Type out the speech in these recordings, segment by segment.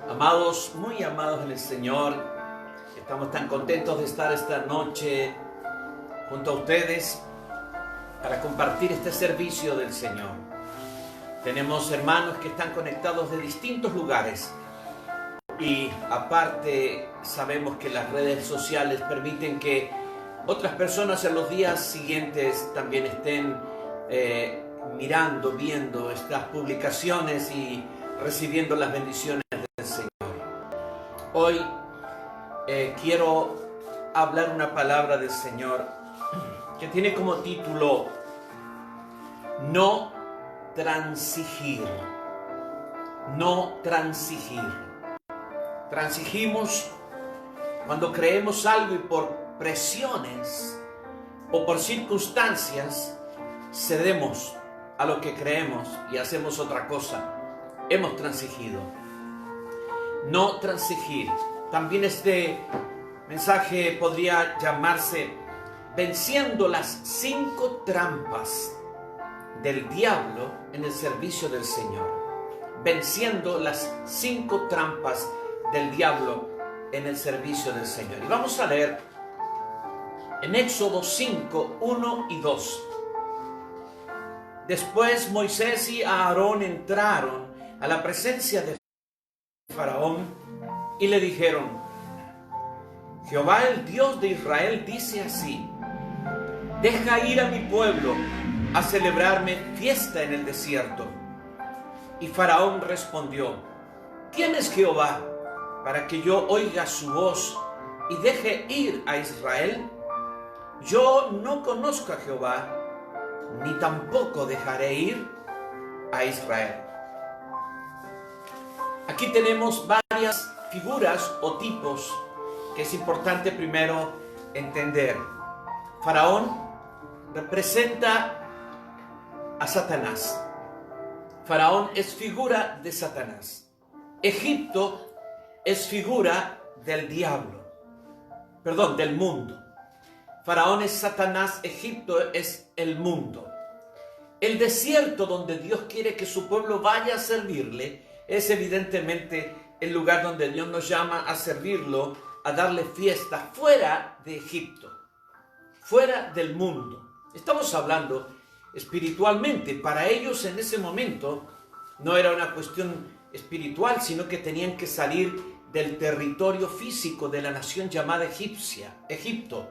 Amados, muy amados en el Señor, estamos tan contentos de estar esta noche junto a ustedes para compartir este servicio del Señor. Tenemos hermanos que están conectados de distintos lugares y aparte sabemos que las redes sociales permiten que otras personas en los días siguientes también estén mirando, viendo estas publicaciones y recibiendo las bendiciones del Señor. Hoy quiero hablar una palabra del Señor que tiene como título No transigir. No transigir. Transigimos cuando creemos algo y por presiones o por circunstancias cedemos a lo que creemos y hacemos otra cosa. Hemos transigido. No transigir. También este mensaje podría llamarse Venciendo las 5 trampas del diablo en el servicio del Señor. Venciendo las 5 trampas del diablo en el servicio del Señor. Y vamos a leer en Éxodo 5, 1 y 2. Después Moisés y Aarón entraron a la presencia de Faraón y le dijeron: Jehová, el Dios de Israel, dice así: deja ir a mi pueblo a celebrarme fiesta en el desierto. Y Faraón respondió: ¿quién es Jehová para que yo oiga su voz y deje ir a Israel? Yo no conozco a Jehová, ni tampoco dejaré ir a Israel. Aquí tenemos varias figuras o tipos que es importante primero entender. Faraón representa a Satanás. Faraón es figura de Satanás. Egipto es figura del diablo. Del mundo. Faraón es Satanás, Egipto es el mundo. El desierto donde Dios quiere que su pueblo vaya a servirle es evidentemente el lugar donde Dios nos llama a servirlo, a darle fiesta fuera de Egipto, fuera del mundo. Estamos hablando espiritualmente. Para ellos en ese momento no era una cuestión espiritual, sino que tenían que salir del territorio físico de la nación llamada Egipto.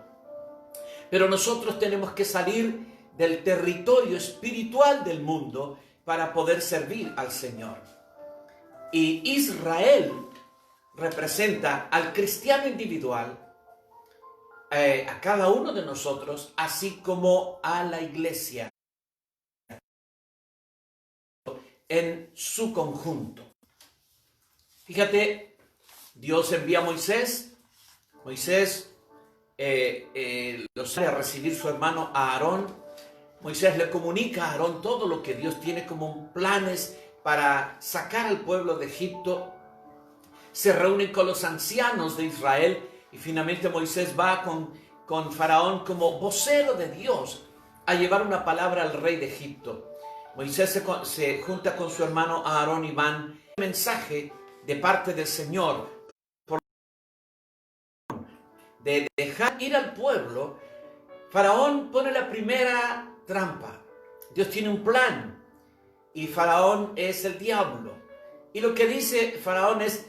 Pero nosotros tenemos que salir del territorio espiritual del mundo para poder servir al Señor. Y Israel representa al cristiano individual, a cada uno de nosotros, así como a la iglesia en su conjunto. Fíjate, Dios envía a Moisés. Moisés lo sale a recibir su hermano Aarón. Moisés le comunica a Aarón todo lo que Dios tiene como planes para sacar al pueblo de Egipto. Se reúnen con los ancianos de Israel y finalmente Moisés va con Faraón como vocero de Dios a llevar una palabra al rey de Egipto. Moisés se junta con su hermano Aarón y van un mensaje de parte del Señor de dejar ir al pueblo. Faraón pone la primera trampa. Dios tiene un plan y Faraón es el diablo. Y lo que dice Faraón es: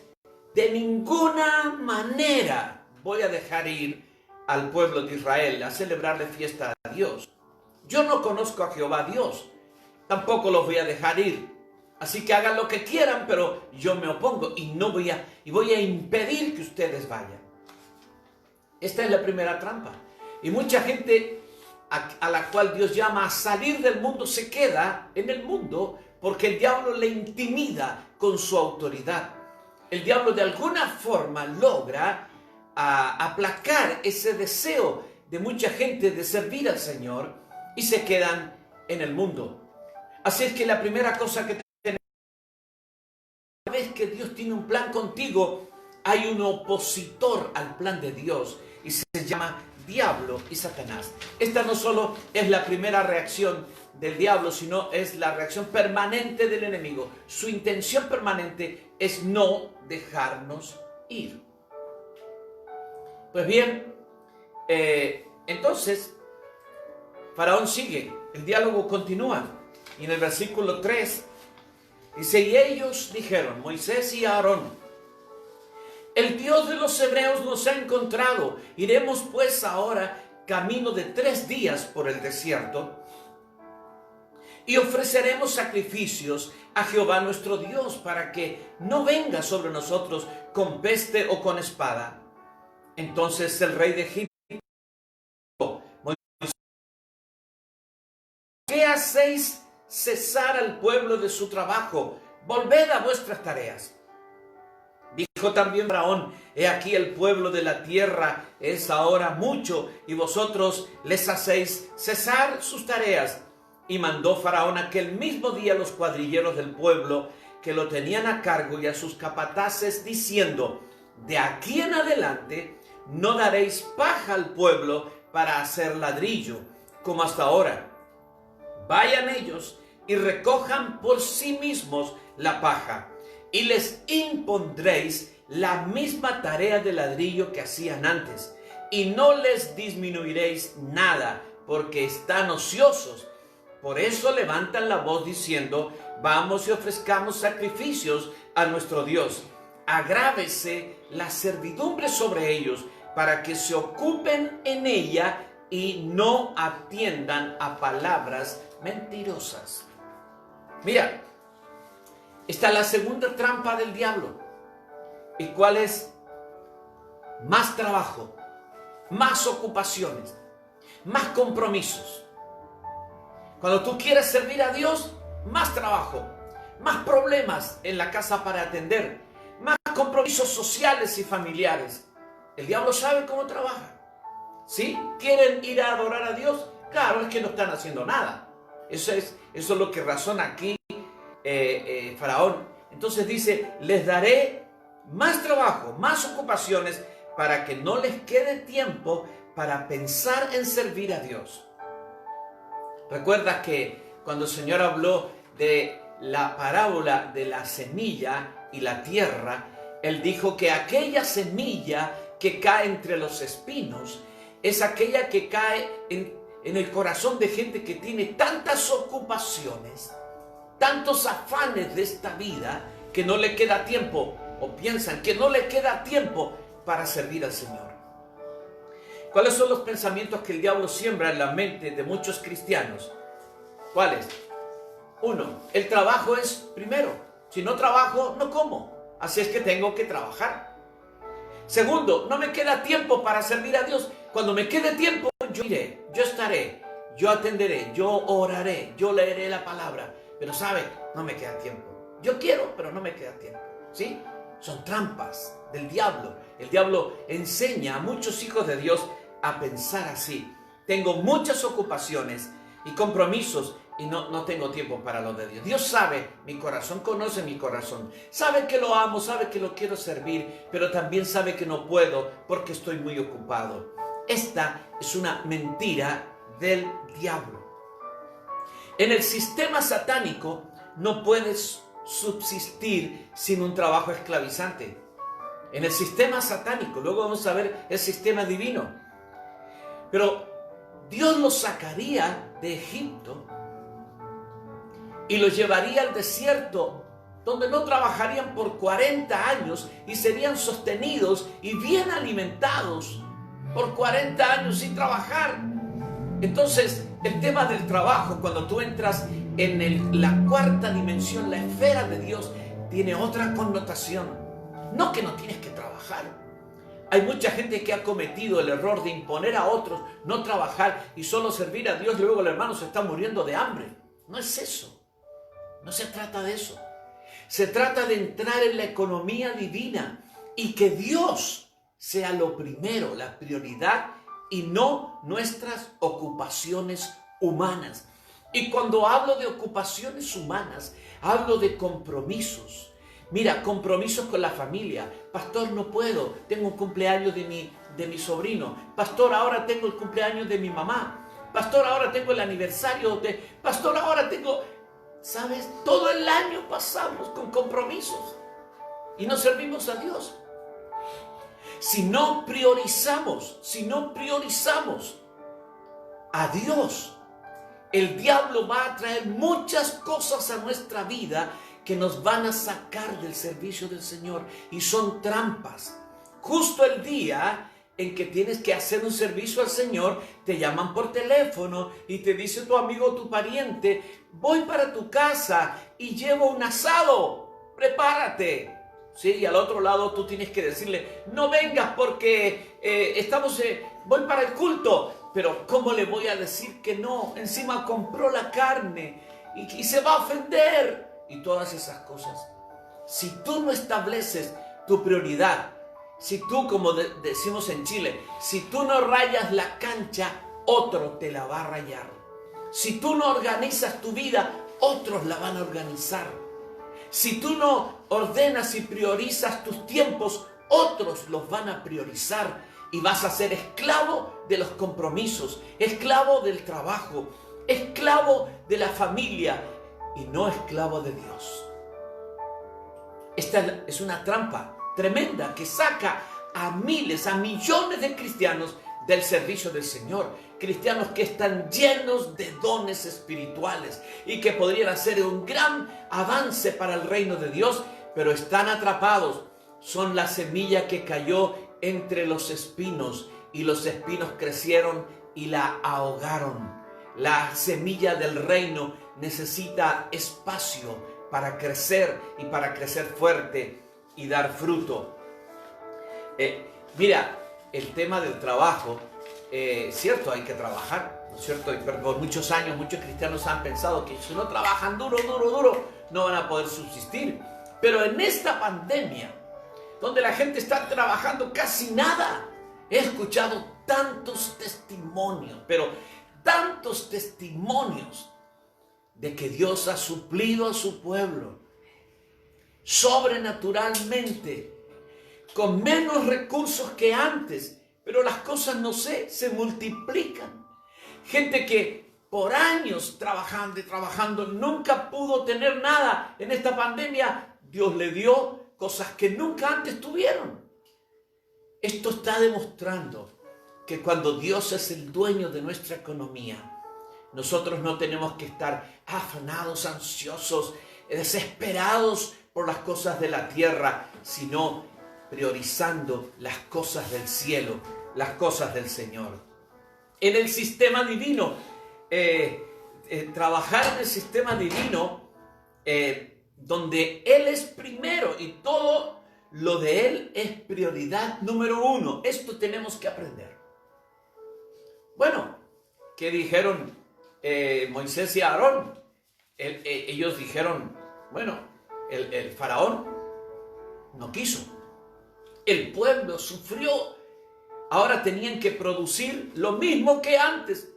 de ninguna manera voy a dejar ir al pueblo de Israel a celebrarle fiesta a Dios. Yo no conozco a Jehová Dios, tampoco los voy a dejar ir. Así que hagan lo que quieran, pero yo me opongo y voy a impedir que ustedes vayan. Esta es la primera trampa. Y mucha gente a la cual Dios llama a salir del mundo se queda en el mundo porque el diablo le intimida con su autoridad. El diablo de alguna forma logra aplacar ese deseo de mucha gente de servir al Señor y se quedan en el mundo. Así es que la primera cosa que tenemos, una vez que Dios tiene un plan contigo, hay un opositor al plan de Dios y se llama diablo y Satanás. Esta no solo es la primera reacción del diablo, sino es la reacción permanente del enemigo. Su intención permanente es no dejarnos ir. Pues bien, entonces Faraón sigue, el diálogo continúa, y en el versículo 3 dice: y ellos dijeron, Moisés y Aarón, el Dios de los hebreos nos ha encontrado, iremos pues ahora camino de 3 días por el desierto, y ofreceremos sacrificios a Jehová nuestro Dios, para que no venga sobre nosotros con peste o con espada. Entonces el rey de Egipto: ¿qué hacéis cesar al pueblo de su trabajo? Volved a vuestras tareas. Dijo también Faraón: he aquí el pueblo de la tierra es ahora mucho, y vosotros les hacéis cesar sus tareas. Y mandó Faraón aquel mismo día a los cuadrilleros del pueblo que lo tenían a cargo y a sus capataces, diciendo: de aquí en adelante no daréis paja al pueblo para hacer ladrillo, como hasta ahora. Vayan ellos y recojan por sí mismos la paja, y les impondréis la misma tarea de ladrillo que hacían antes, y no les disminuiréis nada, porque están ociosos. Por eso levantan la voz diciendo: vamos y ofrezcamos sacrificios a nuestro Dios. Agrávese la servidumbre sobre ellos, para que se ocupen en ella y no atiendan a palabras mentirosas. Mira, está la segunda trampa del diablo. ¿Y cuál es? Más trabajo, más ocupaciones, más compromisos. Cuando tú quieres servir a Dios, más trabajo, más problemas en la casa para atender, más compromisos sociales y familiares. El diablo sabe cómo trabaja. ¿Sí? ¿Quieren ir a adorar a Dios? Claro, es que no están haciendo nada. Eso es lo que razona aquí Faraón. Entonces dice: les daré más trabajo, más ocupaciones, para que no les quede tiempo para pensar en servir a Dios. Recuerda que cuando el Señor habló de la parábola de la semilla y la tierra, Él dijo que aquella semilla que cae entre los espinos es aquella que cae en el corazón de gente que tiene tantas ocupaciones, tantos afanes de esta vida, que no le queda tiempo, o piensan que no le queda tiempo para servir al Señor. ¿Cuáles son los pensamientos que el diablo siembra en la mente de muchos cristianos? ¿Cuáles? 1. El trabajo es primero. Si no trabajo, no como. Así es que tengo que trabajar. 2. No me queda tiempo para servir a Dios. Cuando me quede tiempo, yo iré, yo estaré, yo atenderé, yo oraré, yo leeré la palabra. Pero ¿sabe? No me queda tiempo. Yo quiero, pero no me queda tiempo. ¿Sí? Son trampas del diablo. El diablo enseña a muchos hijos de Dios a pensar así. Tengo muchas ocupaciones y compromisos y no tengo tiempo para lo de Dios. Dios sabe mi corazón, conoce mi corazón. Sabe que lo amo, sabe que lo quiero servir, pero también sabe que no puedo porque estoy muy ocupado. Esta es una mentira del diablo. En el sistema satánico no puedes subsistir sin un trabajo esclavizante. En el sistema satánico, luego vamos a ver el sistema divino. Pero Dios los sacaría de Egipto y los llevaría al desierto, donde no trabajarían por 40 años y serían sostenidos y bien alimentados por 40 años sin trabajar. Entonces, el tema del trabajo, cuando tú entras en la cuarta dimensión, la esfera de Dios, tiene otra connotación. No que no tienes que trabajar. Hay mucha gente que ha cometido el error de imponer a otros no trabajar y solo servir a Dios, y luego el hermano se está muriendo de hambre. No es eso. No se trata de eso. Se trata de entrar en la economía divina y que Dios sea lo primero, la prioridad, y no nuestras ocupaciones humanas. Y cuando hablo de ocupaciones humanas, hablo de compromisos, Mira, compromisos con la familia. Pastor, no puedo, tengo un cumpleaños de mi sobrino. Pastor, ahora tengo el cumpleaños de mi mamá. Pastor, ahora tengo el aniversario de... Pastor, ahora tengo... ¿Sabes? Todo el año pasamos con compromisos y no servimos a Dios. Si no priorizamos a Dios, el diablo va a traer muchas cosas a nuestra vida que nos van a sacar del servicio del Señor, y son trampas. Justo el día en que tienes que hacer un servicio al Señor, te llaman por teléfono y te dice tu amigo o tu pariente: voy para tu casa y llevo un asado, prepárate. Sí, y al otro lado tú tienes que decirle: no vengas porque voy para el culto. Pero ¿cómo le voy a decir que no? Encima compró la carne y se va a ofender. Y todas esas cosas. Si tú no estableces tu prioridad, si tú, como decimos en Chile, si tú no rayas la cancha, otro te la va a rayar. Si tú no organizas tu vida, otros la van a organizar. Si tú no ordenas y priorizas tus tiempos, otros los van a priorizar. Y vas a ser esclavo de los compromisos, esclavo del trabajo, esclavo de la familia y no esclavo de Dios. Esta es una trampa tremenda que saca a miles, a millones de cristianos del servicio del Señor. Cristianos que están llenos de dones espirituales y que podrían hacer un gran avance para el reino de Dios, pero están atrapados. Son la semilla que cayó entre los espinos y los espinos crecieron y la ahogaron. La semilla del reino necesita espacio para crecer y para crecer fuerte y dar fruto. Mira, el tema del trabajo, cierto, hay que trabajar, ¿no es cierto? Y por muchos años muchos cristianos han pensado que si no trabajan duro, no van a poder subsistir. Pero en esta pandemia, donde la gente está trabajando casi nada, he escuchado tantos testimonios, pero tantos testimonios de que Dios ha suplido a su pueblo sobrenaturalmente, con menos recursos que antes, pero las cosas, no sé, se multiplican. Gente que por años trabajando, nunca pudo tener nada. En esta pandemia, Dios le dio cosas que nunca antes tuvieron. Esto está demostrando que cuando Dios es el dueño de nuestra economía, nosotros no tenemos que estar afanados, ansiosos, desesperados por las cosas de la tierra, sino priorizando las cosas del cielo, las cosas del Señor. En el sistema divino, trabajar en el sistema divino, donde Él es primero y todo lo de Él es prioridad número uno. Esto tenemos que aprender. Bueno, ¿qué dijeron Moisés y Aarón? Ellos dijeron, bueno, el faraón no quiso. El pueblo sufrió. Ahora tenían que producir lo mismo que antes.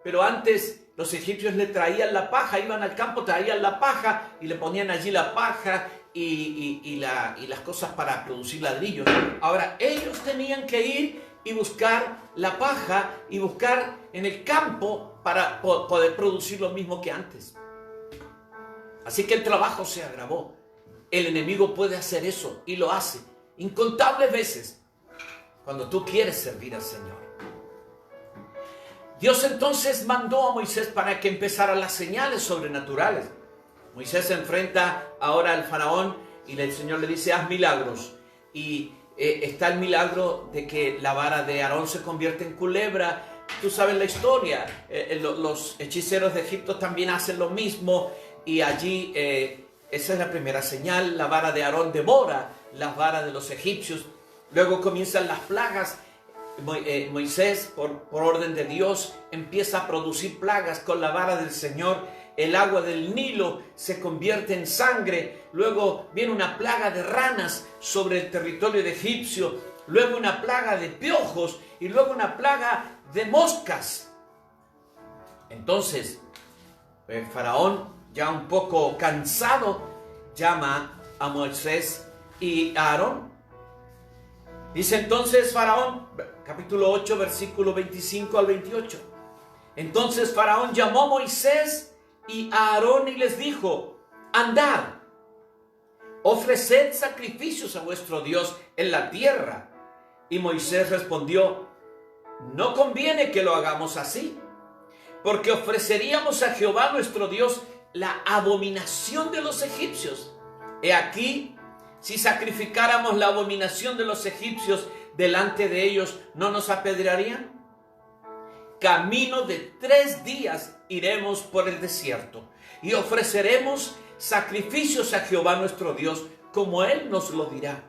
Pero antes los egipcios le traían la paja, iban al campo, traían la paja y le ponían allí la paja y las cosas para producir ladrillos. Ahora ellos tenían que ir y buscar la paja y buscar en el campo para poder producir lo mismo que antes. Así que el trabajo se agravó. El enemigo puede hacer eso y lo hace incontables veces cuando tú quieres servir al Señor. Dios entonces mandó a Moisés para que empezaran las señales sobrenaturales. Moisés se enfrenta ahora al faraón y el Señor le dice: haz milagros. Y está el milagro de que la vara de Aarón se convierte en culebra. Tú sabes la historia. Los hechiceros de Egipto también hacen lo mismo. Y allí, esa es la primera señal. La vara de Aarón devora las varas de los egipcios. Luego comienzan las plagas. Moisés, por orden de Dios, empieza a producir plagas con la vara del Señor. El agua del Nilo se convierte en sangre. Luego viene una plaga de ranas sobre el territorio de egipcio. Luego una plaga de piojos y luego una plaga de moscas. Entonces, el faraón, ya un poco cansado, llama a Moisés y a Aarón. Dice entonces Faraón, capítulo 8, versículo 25 al 28. Entonces Faraón llamó a Moisés y a Aarón y les dijo: andad, ofreced sacrificios a vuestro Dios en la tierra. Y Moisés respondió: no conviene que lo hagamos así, porque ofreceríamos a Jehová nuestro Dios la abominación de los egipcios. He aquí, si sacrificáramos la abominación de los egipcios delante de ellos, ¿no nos apedrearían? Camino de 3 días iremos por el desierto y ofreceremos sacrificios a Jehová nuestro Dios, como Él nos lo dirá.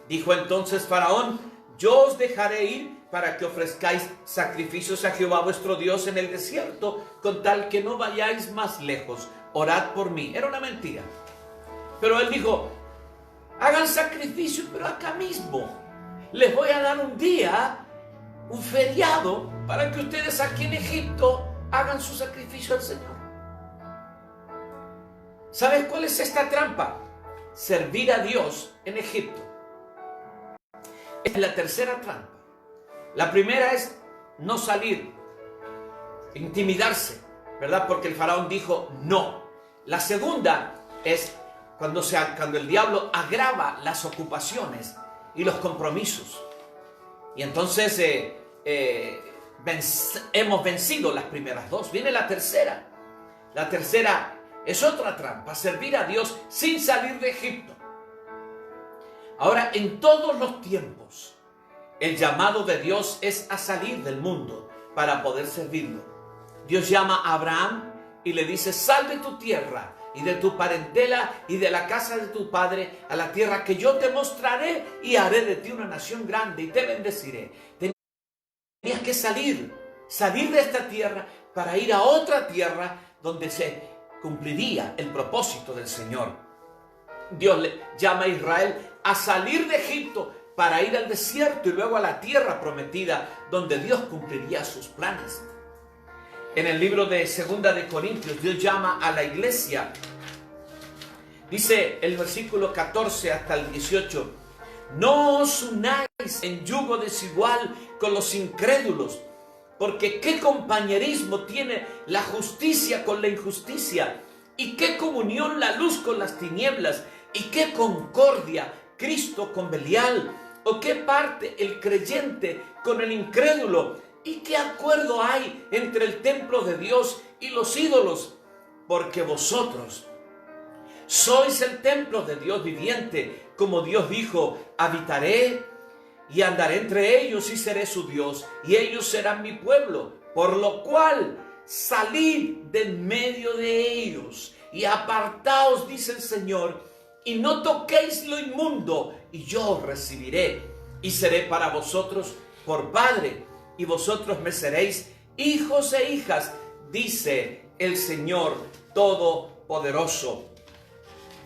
Dijo entonces Faraón: yo os dejaré ir para que ofrezcáis sacrificios a Jehová vuestro Dios en el desierto, con tal que no vayáis más lejos. Orad por mí. Era una mentira. Pero él dijo: hagan sacrificios, pero acá mismo. Les voy a dar un día, un feriado, para que ustedes aquí en Egipto hagan su sacrificio al Señor. ¿Sabes cuál es esta trampa? Servir a Dios en Egipto. Es la tercera trampa. La primera es no salir, intimidarse, ¿verdad? Porque el faraón dijo no. La segunda es cuando el diablo agrava las ocupaciones y los compromisos. Y entonces hemos vencido las primeras dos. Viene la tercera. La tercera es otra trampa: servir a Dios sin salir de Egipto. Ahora, en todos los tiempos, el llamado de Dios es a salir del mundo para poder servirlo. Dios llama a Abraham y le dice: sal de tu tierra y de tu parentela y de la casa de tu padre a la tierra que yo te mostraré, y haré de ti una nación grande y te bendeciré. Tenías que salir de esta tierra para ir a otra tierra donde se cumpliría el propósito del Señor. Dios le llama a Israel a salir de Egipto para ir al desierto y luego a la tierra prometida, donde Dios cumpliría sus planes. En el libro de 2 de Corintios, Dios llama a la iglesia. Dice el versículo 14 hasta el 18: no os unáis en yugo desigual con los incrédulos, porque qué compañerismo tiene la justicia con la injusticia, y qué comunión la luz con las tinieblas, y qué concordia Cristo con Belial, o qué parte el creyente con el incrédulo, y qué acuerdo hay entre el templo de Dios y los ídolos, porque vosotros sois el templo de Dios viviente, como Dios dijo: habitaré y andaré entre ellos y seré su Dios, y ellos serán mi pueblo. Por lo cual salid de en medio de ellos y apartaos, dice el Señor, y no toquéis lo inmundo, y yo os recibiré y seré para vosotros por padre, y vosotros me seréis hijos e hijas, dice el Señor Todopoderoso.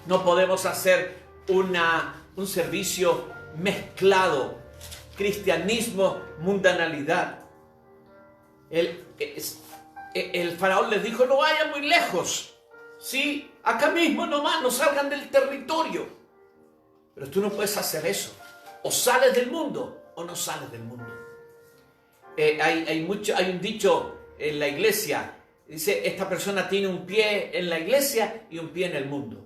No podemos hacer un servicio mezclado: cristianismo, mundanalidad. El faraón les dijo: no vayan muy lejos, sí, acá mismo nomás, no salgan del territorio. Pero tú no puedes hacer eso. O sales del mundo o no sales del mundo. Hay un dicho en la iglesia: dice, esta persona tiene un pie en la iglesia y un pie en el mundo.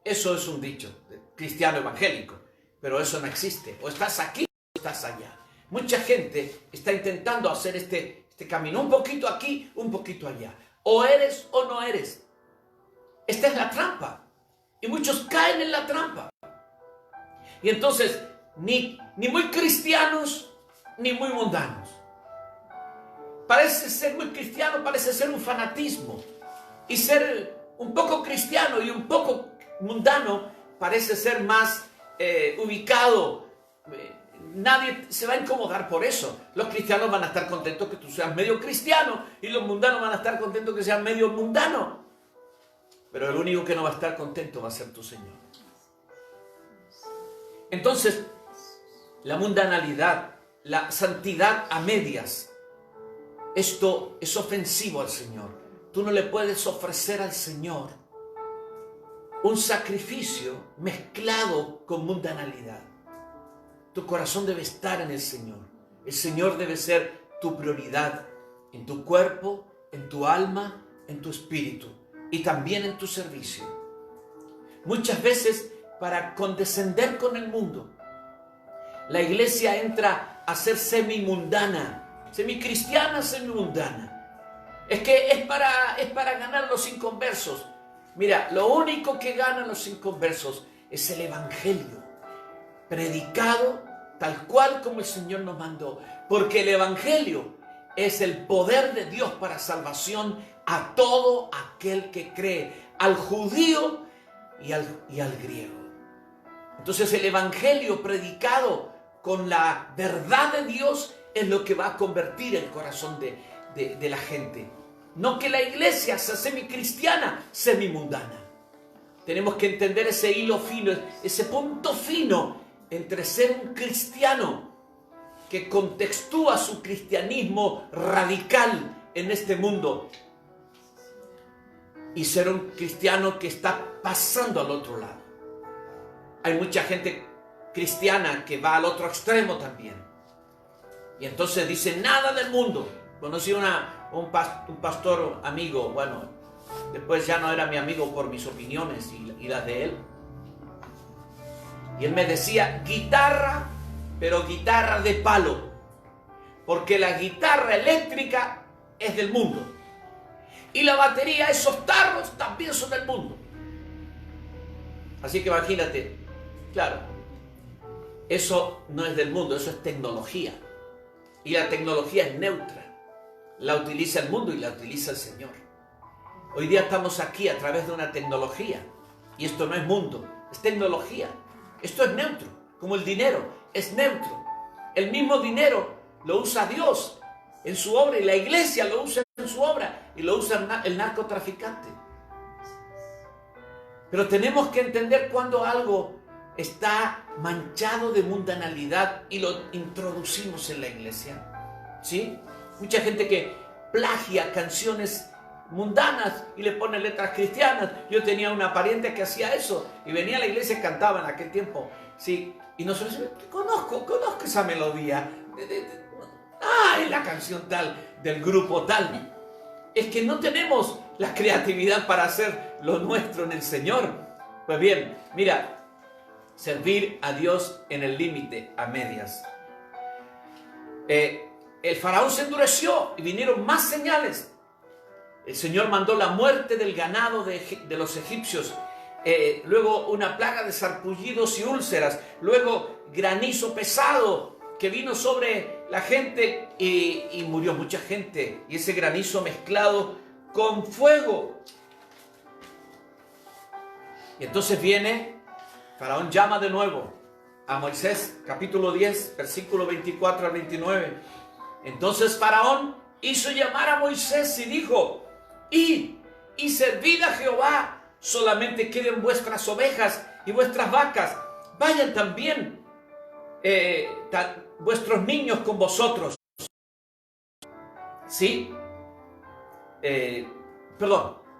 Eso es un dicho cristiano evangélico, pero eso no existe. O estás aquí o estás allá. Mucha gente está intentando hacer este camino, un poquito aquí, un poquito allá. O eres o no eres. Esta es la trampa. Y muchos caen en la trampa. Y entonces, ni muy cristianos, ni muy mundanos. Parece ser muy cristiano, parece ser un fanatismo. Y ser un poco cristiano y un poco mundano parece ser más ubicado. Nadie se va a incomodar por eso. Los cristianos van a estar contentos que tú seas medio cristiano, y los mundanos van a estar contentos que seas medio mundano. Pero el único que no va a estar contento va a ser tu Señor. Entonces, la mundanalidad, la santidad a medias, esto es ofensivo al Señor. Tú no le puedes ofrecer al Señor un sacrificio mezclado con mundanalidad. Tu corazón debe estar en el Señor. El Señor debe ser tu prioridad en tu cuerpo, en tu alma, en tu espíritu y también en tu servicio. Muchas veces, para condescender con el mundo, la iglesia entra a ser semimundana, semicristiana, semimundana. Es que es para ganar los inconversos. Mira, lo único que ganan los inconversos es el evangelio, predicado tal cual como el Señor nos mandó. Porque el evangelio es el poder de Dios para salvación a todo aquel que cree, al judío y al griego. Entonces el evangelio predicado con la verdad de Dios es lo que va a convertir el corazón de la gente. No que la iglesia sea semicristiana, semimundana. Tenemos que entender ese hilo fino, ese punto fino entre ser un cristiano que contextúa su cristianismo radical en este mundo y ser un cristiano que está pasando al otro lado. Hay mucha gente cristiana que va al otro extremo también. Y entonces dice nada del mundo. Conocí un pastor amigo, bueno, después ya no era mi amigo por mis opiniones y las de él. Y él me decía, guitarra, pero guitarra de palo. Porque la guitarra eléctrica es del mundo. Y la batería, esos tarros, también son del mundo. Así que imagínate, claro, eso no es del mundo, eso es tecnología. Y la tecnología es neutra. La utiliza el mundo y la utiliza el Señor. Hoy día estamos aquí a través de una tecnología. Y esto no es mundo, es tecnología. Esto es neutro, como el dinero, es neutro. El mismo dinero lo usa Dios en su obra y la iglesia lo usa en su obra y lo usa el narcotraficante. Pero tenemos que entender cuando algo está manchado de mundanalidad y lo introducimos en la iglesia. ¿Sí? Mucha gente que plagia canciones mundanas y le pone letras cristianas. Yo tenía una pariente que hacía eso y venía a la iglesia y cantaba en aquel tiempo. Sí, y nosotros conozco esa melodía. Es la canción tal, del grupo tal. Es que no tenemos la creatividad para hacer lo nuestro en el Señor. Pues bien, mira, servir a Dios en el límite, a medias. El faraón se endureció y vinieron más señales. El Señor mandó la muerte del ganado de los egipcios, luego una plaga de sarpullidos y úlceras, luego granizo pesado que vino sobre la gente y murió mucha gente, y ese granizo mezclado con fuego. Y entonces Faraón llama de nuevo a Moisés, capítulo 10, versículo 24 al 29. Entonces Faraón hizo llamar a Moisés y dijo: Id y servid a Jehová, solamente queden vuestras ovejas y vuestras vacas, vayan también vuestros niños con vosotros. ¿Sí?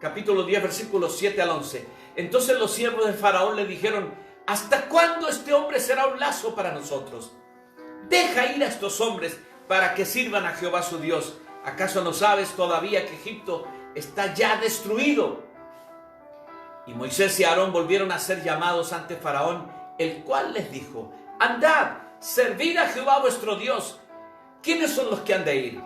Capítulo 10, versículos 7 al 11. Entonces los siervos de Faraón le dijeron: ¿hasta cuándo este hombre será un lazo para nosotros? Deja ir a estos hombres para que sirvan a Jehová su Dios. ¿Acaso no sabes todavía que Egipto está ya destruido? Y Moisés y Aarón volvieron a ser llamados ante Faraón, el cual les dijo: andad, servid a Jehová vuestro Dios. ¿Quiénes son los que han de ir?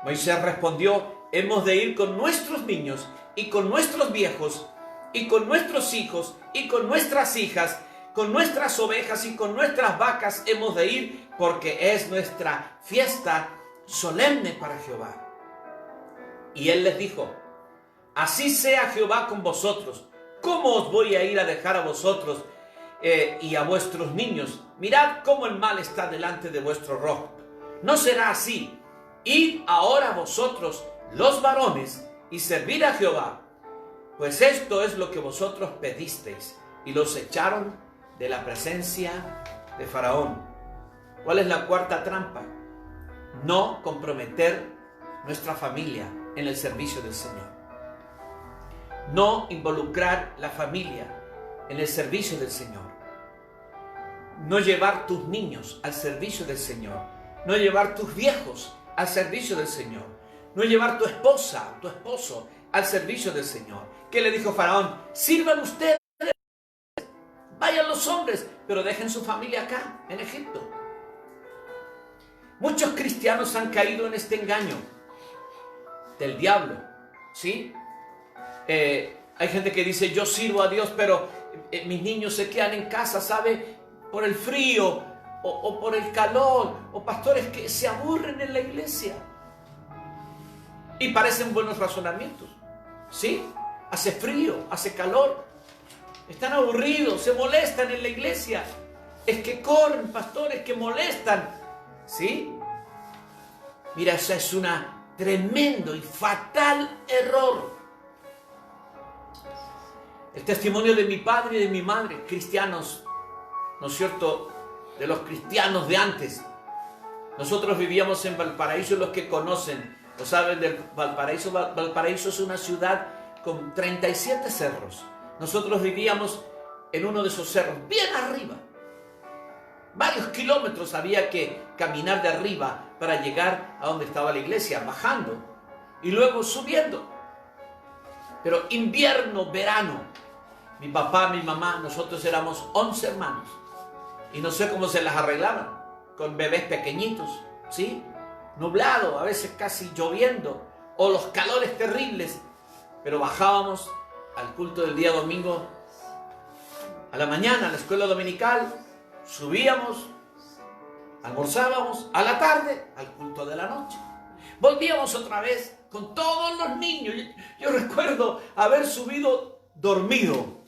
Moisés respondió: hemos de ir con nuestros niños y con nuestros viejos y con nuestros hijos y con nuestras hijas, con nuestras ovejas y con nuestras vacas hemos de ir, porque es nuestra fiesta solemne para Jehová. Y él les dijo: así sea Jehová con vosotros. ¿Cómo os voy a ir a dejar a vosotros y a vuestros niños? Mirad cómo el mal está delante de vuestro rostro. No será así. Id ahora vosotros, los varones, y servid a Jehová, pues esto es lo que vosotros pedisteis. Y los echaron de la presencia de Faraón. ¿Cuál es la cuarta trampa? No comprometer nuestra familia en el servicio del Señor. No involucrar la familia en el servicio del Señor. No llevar tus niños al servicio del Señor. No llevar tus viejos al servicio del Señor. No llevar tu esposa, tu esposo al servicio del Señor. ¿Qué le dijo Faraón? Sirvan ustedes, vayan los hombres, pero dejen su familia acá, en Egipto. Muchos cristianos han caído en este engaño del diablo, ¿sí? Hay gente que dice, yo sirvo a Dios, pero mis niños se quedan en casa, ¿sabe? Por el frío o por el calor, o pastores que se aburren en la iglesia. Y parecen buenos razonamientos, ¿sí? Hace frío, hace calor, están aburridos, se molestan en la iglesia. Es que corren, pastores, que molestan, ¿sí? Mira, eso es un tremendo y fatal error. El testimonio de mi padre y de mi madre, cristianos, ¿no es cierto?, de los cristianos de antes. Nosotros vivíamos en Valparaíso, los que conocen, lo saben del Valparaíso. Valparaíso es una ciudad con 37 cerros. Nosotros vivíamos en uno de esos cerros, bien arriba. Varios kilómetros había que caminar de arriba para llegar a donde estaba la iglesia, bajando y luego subiendo. Pero invierno, verano, mi papá, mi mamá, nosotros éramos 11 hermanos. Y no sé cómo se las arreglaban, con bebés pequeñitos, ¿sí? Nublado, a veces casi lloviendo, o los calores terribles. Pero bajábamos al culto del día domingo, a la mañana, a la escuela dominical, subíamos, almorzábamos, a la tarde, al culto de la noche. Volvíamos otra vez con todos los niños. Yo recuerdo haber subido dormido,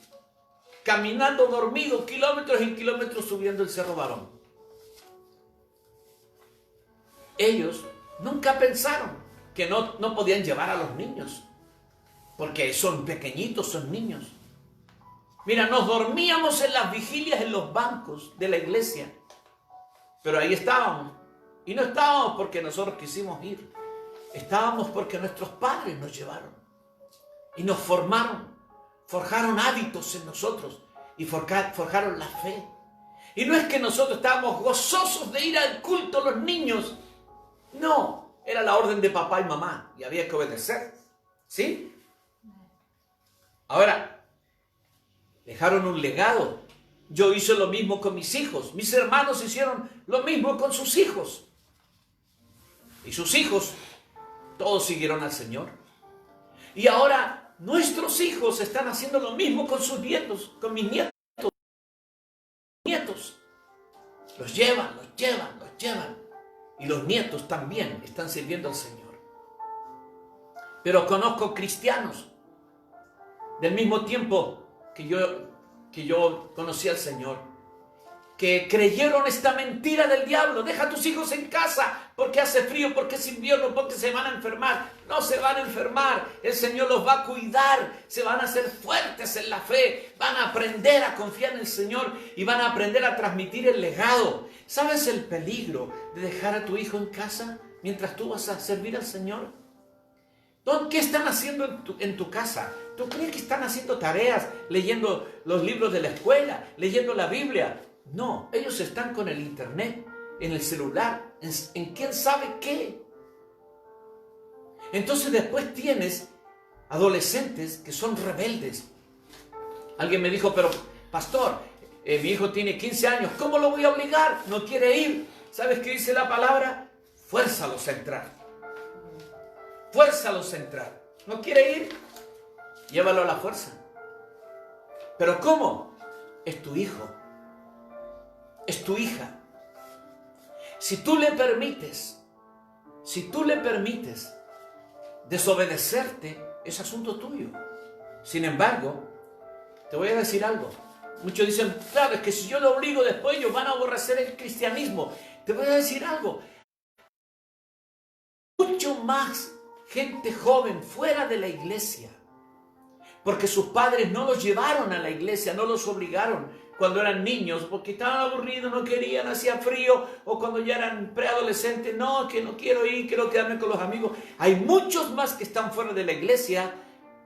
caminando dormido, kilómetros y kilómetros subiendo el Cerro Barón. Ellos nunca pensaron que no podían llevar a los niños, porque son pequeñitos, son niños. Mira, nos dormíamos en las vigilias en los bancos de la iglesia, pero ahí estábamos. Y no estábamos porque nosotros quisimos ir, estábamos porque nuestros padres nos llevaron y nos forjaron hábitos en nosotros y forjaron la fe. Y no es que nosotros estábamos gozosos de ir al culto los niños, no, era la orden de papá y mamá y había que obedecer, ¿sí? Ahora, dejaron un legado. Yo hice lo mismo con mis hijos, mis hermanos hicieron lo mismo con sus hijos. Y sus hijos, todos siguieron al Señor. Y ahora nuestros hijos están haciendo lo mismo con sus nietos, con mis nietos. Los llevan. Y los nietos también están sirviendo al Señor. Pero conozco cristianos del mismo tiempo que yo conocí al Señor, que creyeron esta mentira del diablo. Deja a tus hijos en casa porque hace frío, porque es invierno, porque se van a enfermar. No se van a enfermar, el Señor los va a cuidar, se van a hacer fuertes en la fe, van a aprender a confiar en el Señor y van a aprender a transmitir el legado. ¿Sabes el peligro de dejar a tu hijo en casa mientras tú vas a servir al Señor? ¿Qué están haciendo en tu casa? ¿Tú crees que están haciendo tareas, leyendo los libros de la escuela, leyendo la Biblia? No, ellos están con el internet, en el celular, en quién sabe qué. Entonces después tienes adolescentes que son rebeldes. Alguien me dijo, pero pastor, mi hijo tiene 15 años, ¿cómo lo voy a obligar? No quiere ir. ¿Sabes qué dice la palabra? Fuérzalos a entrar. Fuérzalos a entrar. ¿No quiere ir? Llévalo a la fuerza. ¿Pero cómo? Es tu hijo. Es tu hija. Si tú le permites desobedecerte, es asunto tuyo. Sin embargo, te voy a decir algo. Muchos dicen, claro, es que si yo lo obligo después ellos van a aborrecer el cristianismo. Te voy a decir algo. Mucho más gente joven fuera de la iglesia, porque sus padres no los llevaron a la iglesia, no los obligaron cuando eran niños, porque estaban aburridos, no querían, hacía frío, o cuando ya eran preadolescentes, no, que no quiero ir, quiero quedarme con los amigos. Hay muchos más que están fuera de la iglesia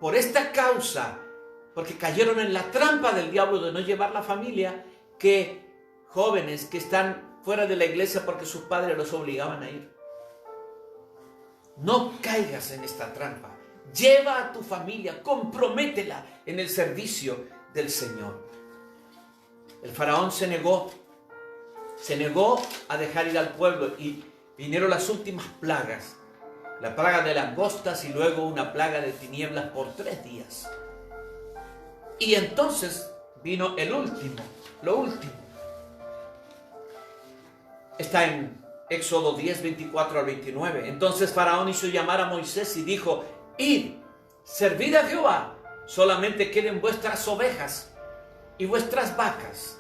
por esta causa, porque cayeron en la trampa del diablo de no llevar la familia, que jóvenes que están fuera de la iglesia porque sus padres los obligaban a ir. No caigas en esta trampa. Lleva a tu familia, comprométela en el servicio del Señor. El faraón se negó a dejar ir al pueblo y vinieron las últimas plagas. La plaga de langostas y luego una plaga de tinieblas por 3 días. Y entonces vino lo último. Está en Éxodo 10, 24 al 29. Entonces Faraón hizo llamar a Moisés y dijo: id, servid a Jehová, solamente queden vuestras ovejas y vuestras vacas.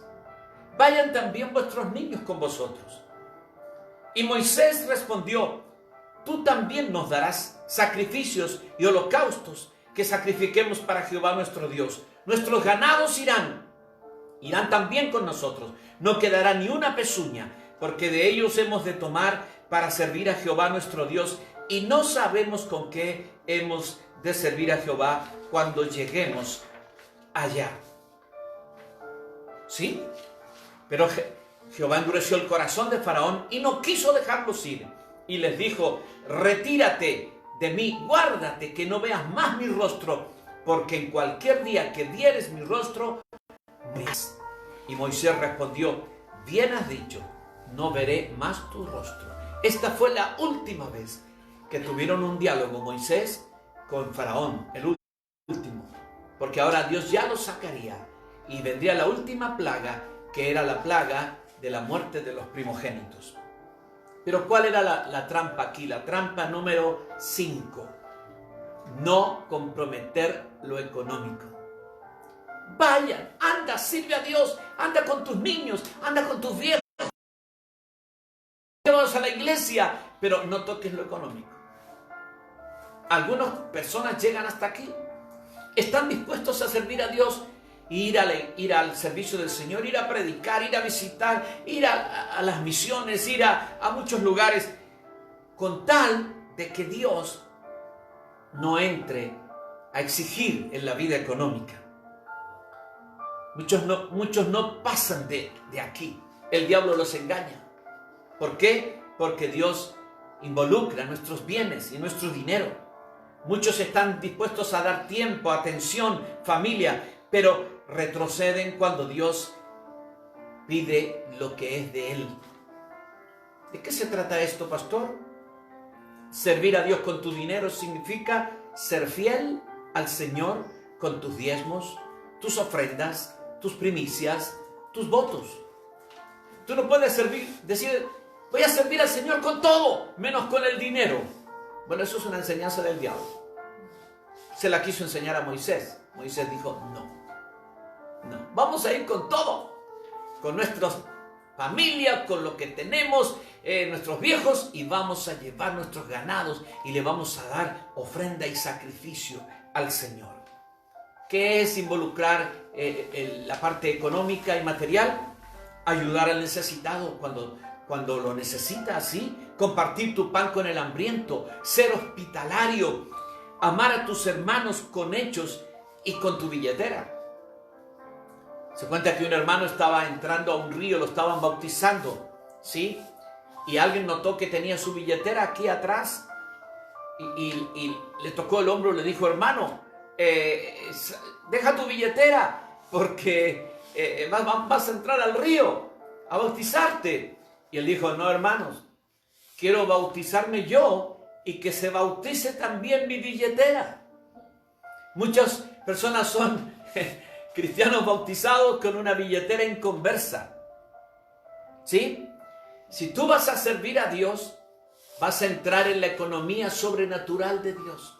Vayan también vuestros niños con vosotros. Y Moisés respondió: tú también nos darás sacrificios y holocaustos que sacrifiquemos para Jehová nuestro Dios. Nuestros ganados irán también con nosotros. No quedará ni una pezuña, porque de ellos hemos de tomar para servir a Jehová nuestro Dios, y no sabemos con qué hemos de servir a Jehová cuando lleguemos allá. ¿Sí? Pero Jehová endureció el corazón de Faraón y no quiso dejarlos ir. Y les dijo: retírate de mí, guárdate que no veas más mi rostro, porque en cualquier día que vieres mi rostro, morirás. Y Moisés respondió: bien has dicho, no veré más tu rostro. Esta fue la última vez que tuvieron un diálogo Moisés con Faraón, el último, porque ahora Dios ya lo sacaría y vendría la última plaga, que era la plaga de la muerte de los primogénitos. Pero ¿cuál era la trampa aquí? La trampa número 5. No comprometer lo económico. Vayan, anda, sirve a Dios, anda con tus niños, anda con tus viejos, llévalos a la iglesia, pero no toques lo económico. Algunas personas llegan hasta aquí, están dispuestos a servir a Dios, ir al servicio del Señor, ir a predicar, ir a visitar, ir a las misiones, ir a muchos lugares, con tal de que Dios no entre a exigir en la vida económica. Muchos no pasan de aquí. El diablo los engaña. ¿Por qué? Porque Dios involucra nuestros bienes y nuestro dinero. Muchos están dispuestos a dar tiempo, atención, familia, pero retroceden cuando Dios pide lo que es de Él. ¿De qué se trata esto, pastor? Servir a Dios con tu dinero significa ser fiel al Señor con tus diezmos, tus ofrendas, tus primicias, tus votos. Tú no puedes decir: voy a servir al Señor con todo, menos con el dinero. Bueno, eso es una enseñanza del diablo. Se la quiso enseñar a Moisés. Moisés dijo: no, vamos a ir con todo, con nuestras familias, con lo que tenemos, nuestros viejos, y vamos a llevar nuestros ganados y le vamos a dar ofrenda y sacrificio al Señor. ¿Qué es involucrar la parte económica y material? Ayudar al necesitado cuando lo necesita, ¿sí? Compartir tu pan con el hambriento, ser hospitalario, amar a tus hermanos con hechos y con tu billetera. Se cuenta que un hermano estaba entrando a un río, lo estaban bautizando, ¿sí? Y alguien notó que tenía su billetera aquí atrás y le tocó el hombro y le dijo: hermano, deja tu billetera porque vas a entrar al río a bautizarte. Y él dijo: no, hermanos, quiero bautizarme yo y que se bautice también mi billetera. Muchas personas son cristianos bautizados con una billetera inconversa, ¿sí? Si tú vas a servir a Dios, vas a entrar en la economía sobrenatural de Dios.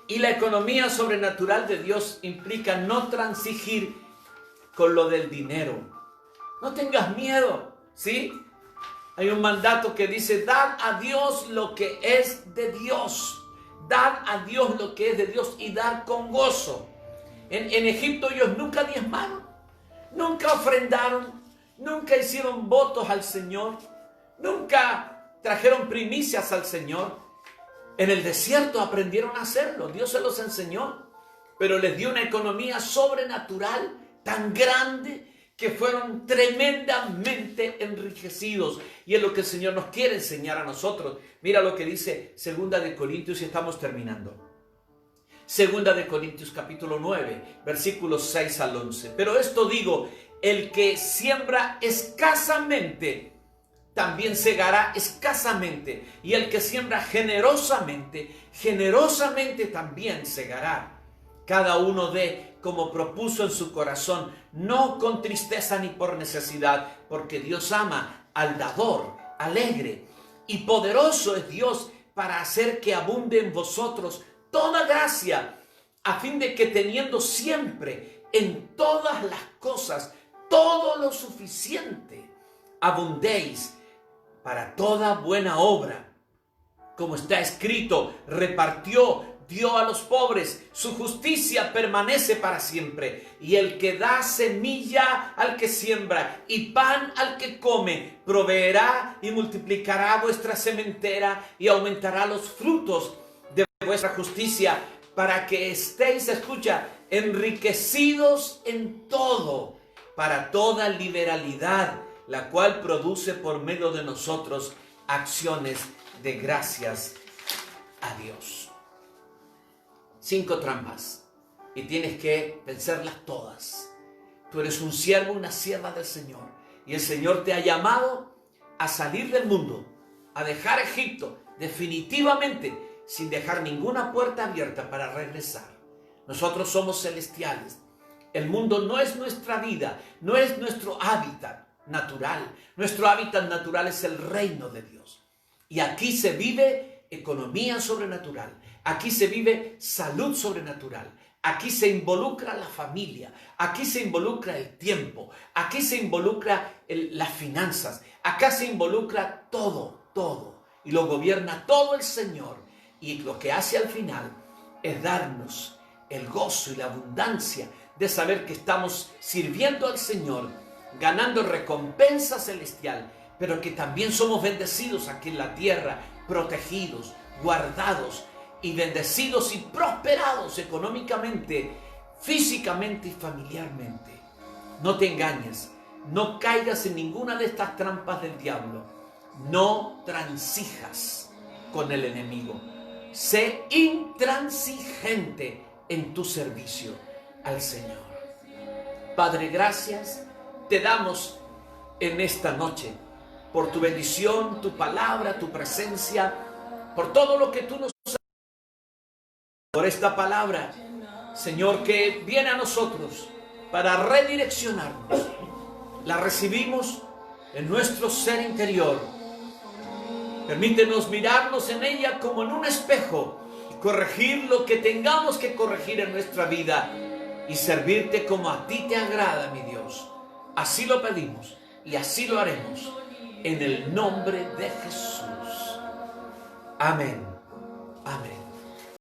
Y la economía sobrenatural de Dios implica no transigir con lo del dinero. No tengas miedo, ¿sí? Hay un mandato que dice: dad a Dios lo que es de Dios. Dad a Dios lo que es de Dios y dar con gozo. En Egipto ellos nunca diezmaron, nunca ofrendaron, nunca hicieron votos al Señor, nunca trajeron primicias al Señor. En el desierto aprendieron a hacerlo. Dios se los enseñó. Pero les dio una economía sobrenatural tan grande que fueron tremendamente enriquecidos. Y es lo que el Señor nos quiere enseñar a nosotros. Mira lo que dice 2 de Corintios y estamos terminando. 2 de Corintios capítulo 9, versículos 6 al 11. Pero esto digo, el que siembra escasamente, también segará escasamente. Y el que siembra generosamente, generosamente también segará. Cada uno dé como propuso en su corazón, no con tristeza ni por necesidad, porque Dios ama al dador alegre. Y poderoso es Dios para hacer que abunde en vosotros toda gracia, a fin de que teniendo siempre en todas las cosas todo lo suficiente, abundéis para toda buena obra. Como está escrito, repartió, dio a los pobres, su justicia permanece para siempre. Y el que da semilla al que siembra y pan al que come, proveerá y multiplicará vuestra sementera y aumentará los frutos de vuestra justicia, para que estéis, escucha, enriquecidos en todo, para toda liberalidad, la cual produce por medio de nosotros acciones de gracias a Dios. 5 trampas y tienes que vencerlas todas. Tú eres un siervo, una sierva del Señor, y el Señor te ha llamado a salir del mundo, a dejar Egipto definitivamente, sin dejar ninguna puerta abierta para regresar. Nosotros somos celestiales. El mundo no es nuestra vida, no es nuestro hábitat natural. Nuestro hábitat natural es el reino de Dios. Y aquí se vive economía sobrenatural. Aquí se vive salud sobrenatural. Aquí se involucra la familia. Aquí se involucra el tiempo. Aquí se involucra las finanzas. Acá se involucra todo. Y lo gobierna todo el Señor. Y lo que hace al final es darnos el gozo y la abundancia de saber que estamos sirviendo al Señor, ganando recompensa celestial, pero que también somos bendecidos aquí en la tierra, protegidos, guardados y bendecidos y prosperados económicamente, físicamente y familiarmente. No te engañes, no caigas en ninguna de estas trampas del diablo. No transijas con el enemigo. Sé intransigente en tu servicio al Señor. Padre, gracias te damos en esta noche por tu bendición, tu palabra, tu presencia, por todo lo que tú nos has dado, por esta palabra, Señor, que viene a nosotros para redireccionarnos. La recibimos en nuestro ser interior. Permítenos mirarnos en ella como en un espejo y corregir lo que tengamos que corregir en nuestra vida y servirte como a ti te agrada, mi Dios. Así lo pedimos y así lo haremos en el nombre de Jesús. Amén. Amén.